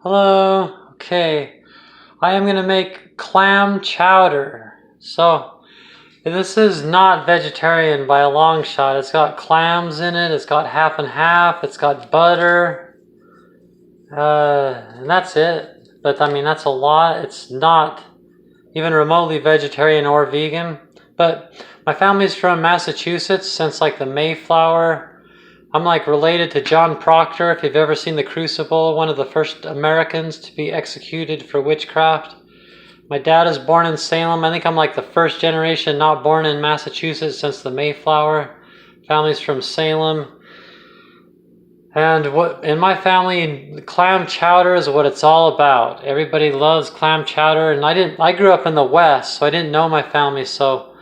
Hello. Okay, I am gonna make clam chowder. So this is not vegetarian by a long shot. It's got clams in it. It's got half and half. It's got butter, and that's it. But I mean, that's a lot. It's not even remotely vegetarian or vegan. But my family's from Massachusetts since like the Mayflower. I'm like related to John Proctor, if you've ever seen The Crucible, one of the first Americans to be executed for witchcraft. My dad is born in Salem. I think I'm like the first generation not born in Massachusetts since the Mayflower. Family's from Salem. And in my family, clam chowder is what it's all about. Everybody loves clam chowder, and I grew up in the West, so I didn't know my family, so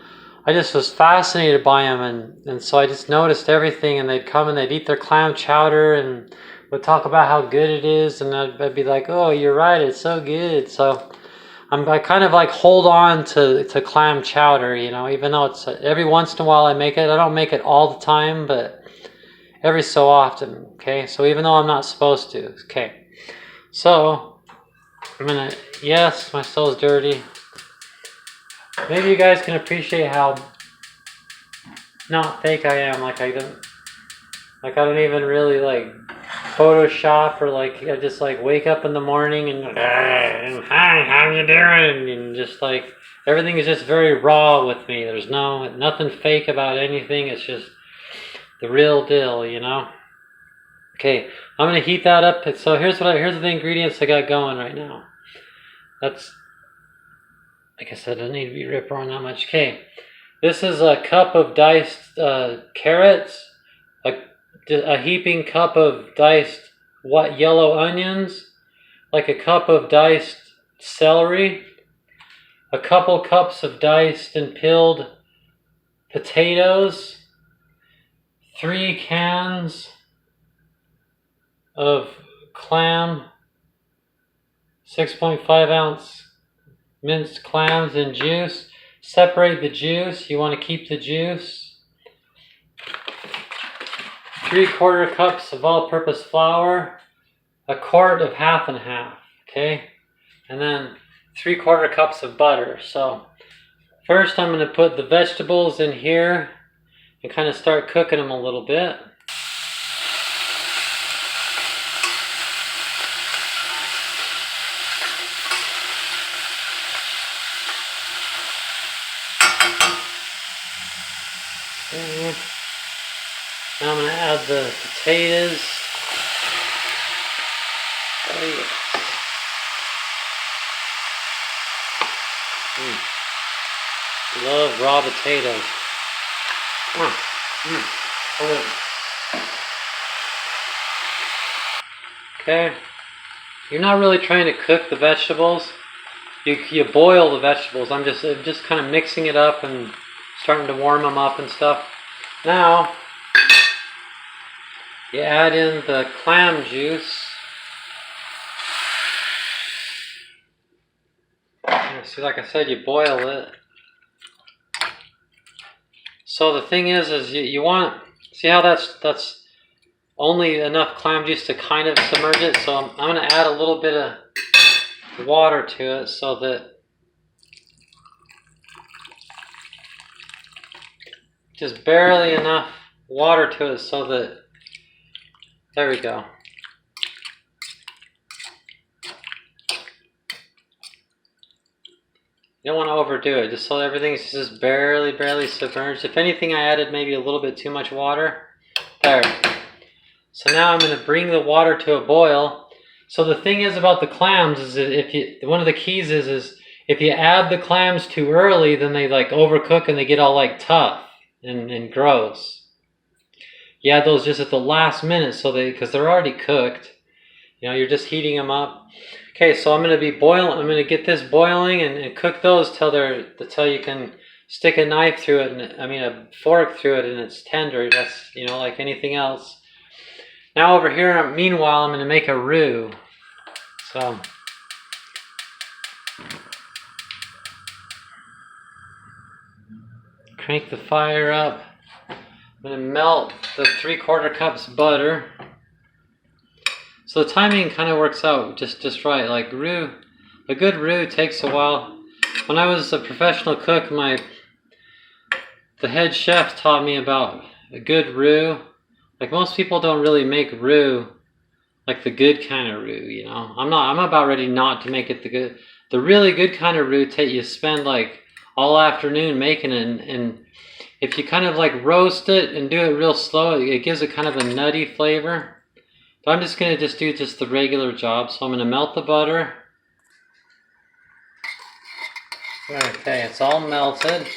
I just was fascinated by them, and so I just noticed everything, and they'd come and they'd eat their clam chowder and would talk about how good it is, and I'd be like, oh, you're right, it's so good. So I kind of like hold on to clam chowder, you know, even though it's every once in a while I make it. I don't make it all the time, but every so often, okay? So even though I'm not supposed to, okay. So yes, my stow's dirty. Maybe you guys can appreciate how not fake I am. Like I don't even really like Photoshop, or like I just like wake up in the morning and hi, how you doing? And just like everything is just very raw with me. There's nothing fake about anything. It's just the real deal, you know. Okay, I'm gonna heat that up. So here's the ingredients I got going right now. That's, like I said, I need to be rip roaring that much. Okay, this is a cup of diced carrots, a heaping cup of diced yellow onions, like a cup of diced celery, a couple cups of diced and peeled potatoes, 3 cans of clam, 6.5 ounce minced clams and juice. Separate the juice. You want to keep the juice. 3/4 cups of all-purpose flour. A quart of half and half. Okay, and then 3/4 cups of butter. So first, I'm going to put the vegetables in here and kind of start cooking them a little bit. Okay. Now I'm going to add the potatoes. Oh, yes. Love raw potatoes. Okay. You're not really trying to cook the vegetables. You boil the vegetables. I'm just kind of mixing it up and starting to warm them up and stuff. Now you add in the clam juice. See, like I said, you boil it. So the thing is you want, see how that's only enough clam juice to kind of submerge it. So I'm going to add a little bit of water to it, so that just barely enough water to it, so that, there we go. You don't want to overdo it, just so everything's just barely submerged. If anything, I added maybe a little bit too much water. There. So now I'm going to bring the water to a boil. So the thing is about the clams is that one of the keys is if you add the clams too early, then they like overcook and they get all like tough and gross. You add those just at the last minute, because they're already cooked. You know, you're just heating them up. Okay, so I'm going to get this boiling and cook those till you can stick a knife through it, a fork through it, and it's tender. That's, you know, like anything else. Now over here, meanwhile, I'm going to make a roux. So crank the fire up. I'm going to melt the 3/4 cups butter. So the timing kind of works out just right. Like roux, a good roux takes a while. When I was a professional cook, the head chef taught me about a good roux. Like most people don't really make roux like the good kind of roux, you know. I'm about ready not to make it the really good kind of roux. You spend like all afternoon making it, and if you kind of like roast it and do it real slow, it gives it kind of a nutty flavor. But I'm just gonna do the regular job. So I'm gonna melt the butter. Okay, it's all melted.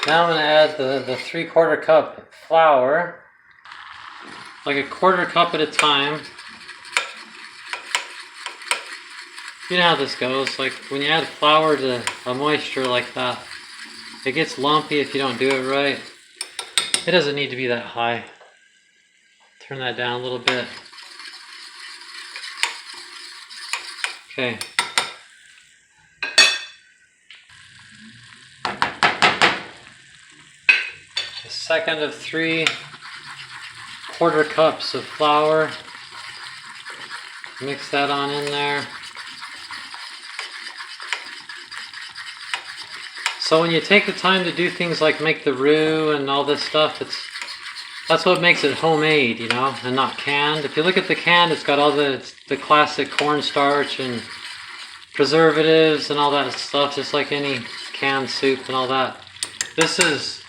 Now I'm gonna add the 3/4 cup flour, like a 1/4 cup at a time. You know how this goes. Like when you add flour to a moisture like that, it gets lumpy if you don't do it right. It doesn't need to be that high. Turn that down a little bit. Okay. A second of 3/4 cups of flour. Mix that on in there. So when you take the time to do things like make the roux and all this stuff, that's what makes it homemade, you know, and not canned. If you look at the can, it's got all the classic cornstarch and preservatives and all that stuff, just like any canned soup and all that. This is,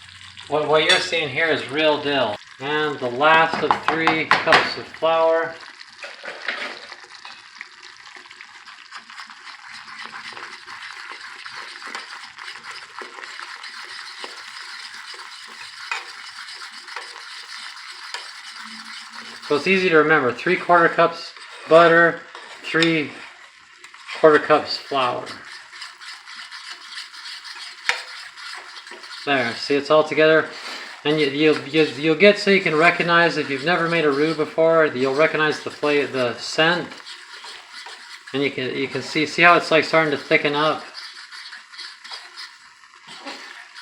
what you're seeing here is real deal. And the last of 3 cups of flour. So it's easy to remember, 3/4 cups butter, 3/4 cups flour. There, see it's all together. And you'll get so you can recognize, if you've never made a roux before, you'll recognize the flavor, the scent. And you can see how it's like starting to thicken up.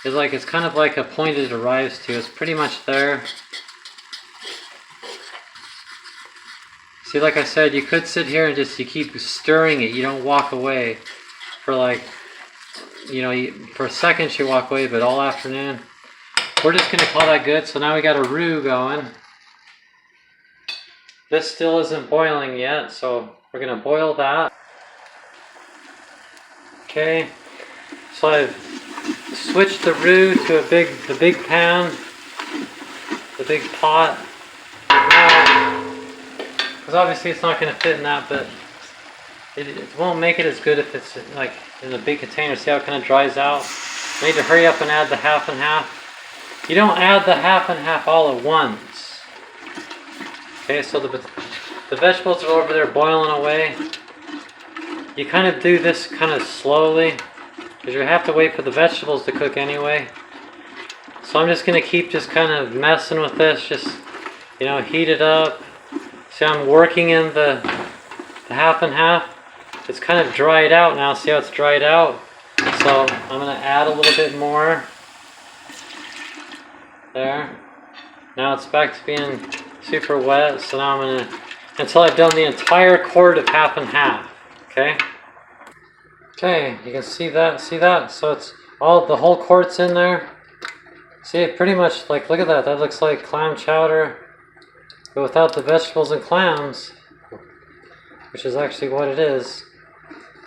It's kind of like a point it arrives to. It's pretty much there. See, like I said, you could sit here and you keep stirring it. You don't walk away for like, you know, for seconds you walk away, but all afternoon. We're just gonna call that good. So now we got a roux going. This still isn't boiling yet, so we're gonna boil that. Okay, so I've switched the roux to the big pan, the big pot. Because obviously it's not going to fit in that, but it won't make it as good if it's like in a big container. See how it kind of dries out? I need to hurry up and add the half and half. You don't add the half and half all at once. Okay, so the vegetables are over there boiling away. You kind of do this kind of slowly, because you have to wait for the vegetables to cook anyway. So I'm just going to keep just kind of messing with this, just, you know, heat it up. See, I'm working in the half and half. It's kind of dried out now. See how it's dried out? So I'm going to add a little bit more. There. Now it's back to being super wet. So now I'm going to, until I've done the entire quart of half and half. Okay? Okay, you can see that. See that? So it's all, the whole quart's in there. See, it pretty much, like, look at that. That looks like clam chowder, but without the vegetables and clams, which is actually what it is.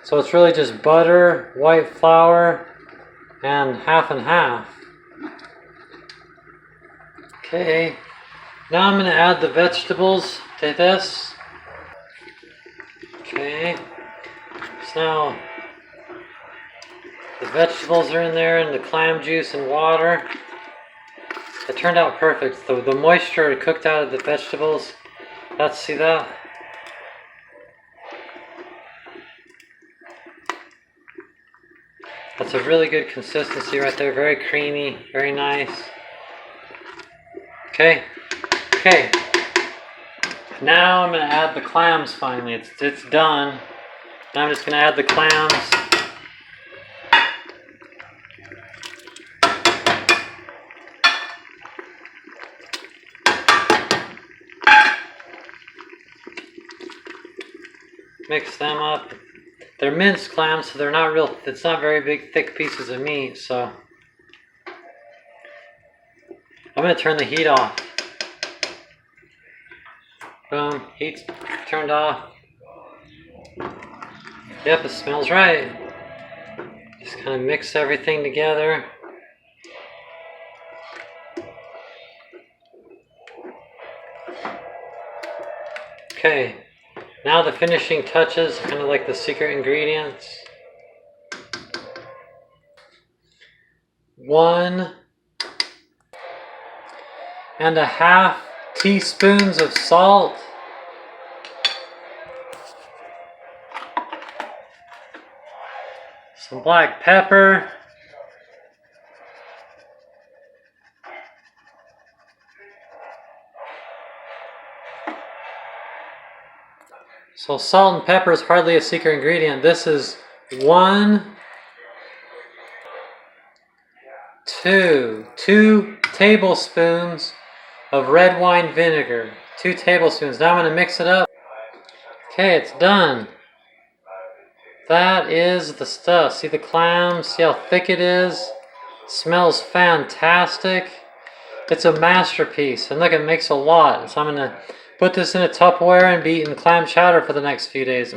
So it's really just butter, white flour, and half. Okay, now I'm going to add the vegetables to this. Okay, so now the vegetables are in there and the clam juice and water. It turned out perfect. The moisture cooked out of the vegetables. See that? That's a really good consistency right there. Very creamy, very nice. Okay. Okay. Now I'm going to add the clams finally. It's done. Now I'm just going to add the clams. mix them up. They're minced clams, so they're not real, it's not very big, thick pieces of meat, so. I'm gonna turn the heat off. Boom, heat's turned off. Yep, it smells right. Just kind of mix everything together. Okay, now the finishing touches, kind of like the secret ingredients. 1.5 teaspoons of salt. Some black pepper. So salt and pepper is hardly a secret ingredient. This is 2 tablespoons of red wine vinegar. 2 tablespoons. Now I'm going to mix it up. Okay, it's done. That is the stuff. See the clams? See how thick it is? Smells fantastic. It's a masterpiece. And look, it makes a lot. So I'm going to put this in a Tupperware and be eating clam chowder for the next few days.